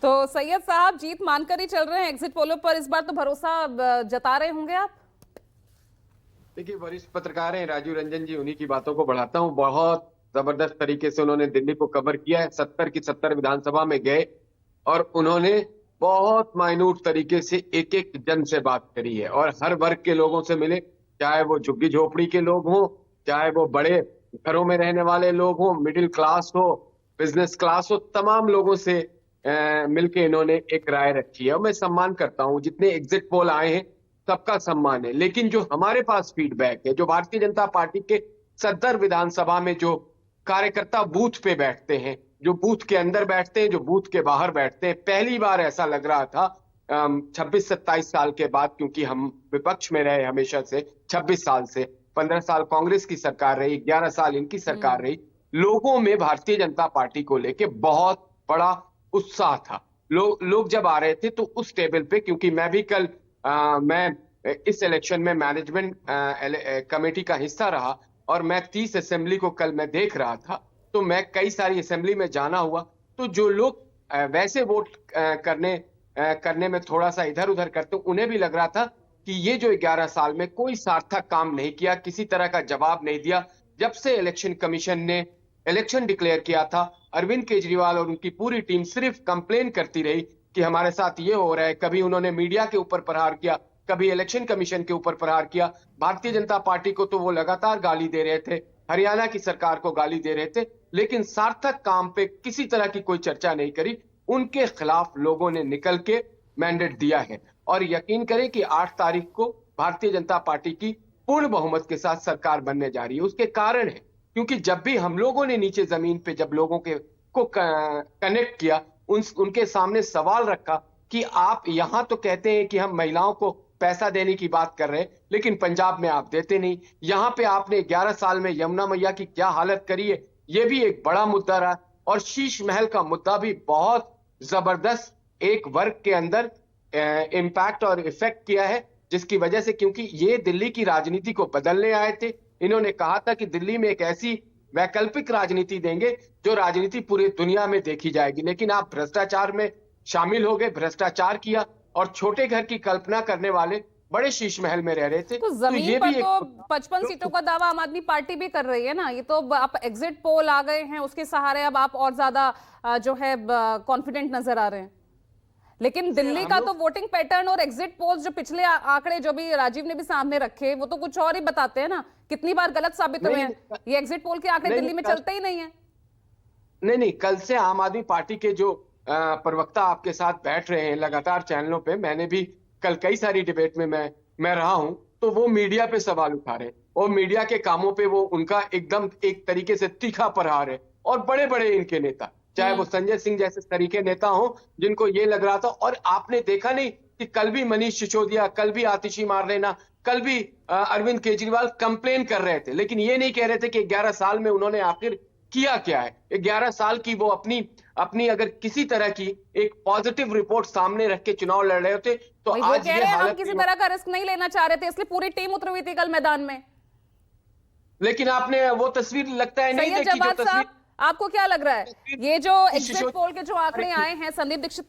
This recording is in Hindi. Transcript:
तो सैयद साहब जीत मानकर ही चल रहे हैं एग्जिट पोलों पर, इस बार तो भरोसा जता रहे होंगे आप? देखिए, वरिष्ठ पत्रकार हैं राजीव रंजन जी, उन्हीं की बातों को बढ़ाता हूं। बहुत जबरदस्त तरीके से उन्होंने दिल्ली को कवर किया है। 70 की 70 विधानसभा में गए और उन्होंने बहुत माइन्यूट तरीके से एक एक जन से बात करी है और हर वर्ग के लोगों से मिले, चाहे वो झुग्गी झोपड़ी के लोग हों, चाहे वो बड़े घरों में रहने वाले लोग हों, मिडिल क्लास हो, बिजनेस क्लास हो, तमाम लोगों से मिलके इन्होंने एक राय रखी है। और मैं सम्मान करता हूं, जितने एग्जिट पोल आए हैं सबका सम्मान है। लेकिन जो हमारे पास फीडबैक है, जो भारतीय जनता पार्टी के सदर विधानसभा में जो कार्यकर्ता बूथ पे बैठते हैं, जो बूथ के अंदर बैठते हैं, जो बूथ के बाहर बैठते हैं, पहली बार ऐसा लग रहा था 26-27 साल के बाद, क्योंकि हम विपक्ष में रहे हमेशा से 26 साल से, 15 साल कांग्रेस की सरकार रही, 11 साल इनकी सरकार रही, लोगों में भारतीय जनता पार्टी को लेके बहुत बड़ा उत्साह था। लोग जब आ रहे थे तो उस टेबल पे, क्योंकि मैं भी कल मैं इस इलेक्शन में मैनेजमेंट कमेटी का हिस्सा रहा और मैं 30 असेंबली को कल मैं देख रहा था, तो मैं कई सारी असेंबली में जाना हुआ। तो जो लोग वैसे वोट करने में थोड़ा सा इधर उधर करते, उन्हें भी लग रहा था कि ये जो 11 साल में कोई सार्थक काम नहीं किया, किसी तरह का जवाब नहीं दिया। जब से इलेक्शन कमीशन ने इलेक्शन डिक्लेयर किया था, अरविंद केजरीवाल और उनकी पूरी टीम सिर्फ कंप्लेन करती रही कि हमारे साथ ये हो रहा है। कभी उन्होंने मीडिया के ऊपर प्रहार किया, कभी इलेक्शन कमीशन के ऊपर प्रहार किया। भारतीय जनता पार्टी को तो वो लगातार गाली दे रहे थे, हरियाणा की सरकार को गाली दे रहे थे, लेकिन सार्थक काम पे किसी तरह की कोई चर्चा नहीं करी। उनके खिलाफ लोगों ने निकल के मैंडेट दिया है और यकीन करें कि 8 तारीख को भारतीय जनता पार्टी की पूर्ण बहुमत के साथ सरकार बनने जा रही है। उसके कारण है क्योंकि जब भी हम लोगों ने नीचे जमीन पे जब लोगों को कनेक्ट किया, उनके सामने सवाल रखा कि आप यहां तो कहते हैं कि हम महिलाओं को पैसा देने की बात कर रहे हैं, लेकिन पंजाब में आप देते नहीं। यहां पे आपने 11 साल में यमुना मैया की क्या हालत करी है, यह भी एक बड़ा मुद्दा रहा। और शीश महल का मुद्दा भी बहुत जबरदस्त एक वर्ग के अंदर इम्पैक्ट और इफेक्ट किया है, जिसकी वजह से, क्योंकि ये दिल्ली की राजनीति को बदलने आए थे। इन्होंने कहा था कि दिल्ली में एक ऐसी वैकल्पिक राजनीति देंगे जो राजनीति पूरी दुनिया में देखी जाएगी, लेकिन आप भ्रष्टाचार में शामिल हो गए, भ्रष्टाचार किया और छोटे घर की कल्पना करने वाले बड़े शीश महल में रह रहे थे। तो जमीन ये पर भी तो 55 सीटों का दावा आम आदमी पार्टी भी कर रही है ना। ये तो आप एग्जिट पोल आ गए हैं, उसके सहारे अब आप और ज्यादा जो है कॉन्फिडेंट नजर आ रहे हैं। लेकिन दिल्ली का तो वोटिंग पैटर्न और एग्जिट पोल्स जो पिछले आंकड़े जो भी राजीव ने भी सामने रखे, वो तो कुछ और ही बताते हैं ना। कितनी बार गलत साबित हुए हैं। ये एग्जिट पोल के आंकड़े दिल्ली में चलते ही नहीं है। नहीं, कल से आम आदमी पार्टी के जो प्रवक्ता आपके साथ बैठ रहे हैं लगातार चैनलों पे, मैंने भी कल कई सारी डिबेट में मैं रहा हूं, तो वो मीडिया पे सवाल उठा रहे हैं और मीडिया के कामों पे वो उनका एकदम एक तरीके से तीखा प्रहार है। और बड़े बड़े इनके नेता, चाहे वो संजय सिंह जैसे तरीके नेता हो, जिनको ये लग रहा था। और आपने देखा नहीं कि कल भी मनीष सिसोदिया, कल भी आतिशी मारलेना, कल भी अरविंद केजरीवाल कंप्लेन कर रहे थे, लेकिन ये नहीं कह रहे थे कि 11 साल में उन्होंने आखिर किया क्या है। 11 साल की वो अपनी अगर किसी तरह की एक पॉजिटिव रिपोर्ट सामने रख के चुनाव लड़ रहे होते तो आज ये हालत, हम किसी तरह का रिस्क नहीं लेना चाह रहे थे, इसलिए पूरी टीम उतरी हुई थी कल मैदान में। लेकिन आपने वो तस्वीर लगता है नहीं देखी जो तस्वीर। आपको क्या लग रहा है, ये जो एग्जिट पोल के जो आंकड़े आए हैं, संदीप दीक्षित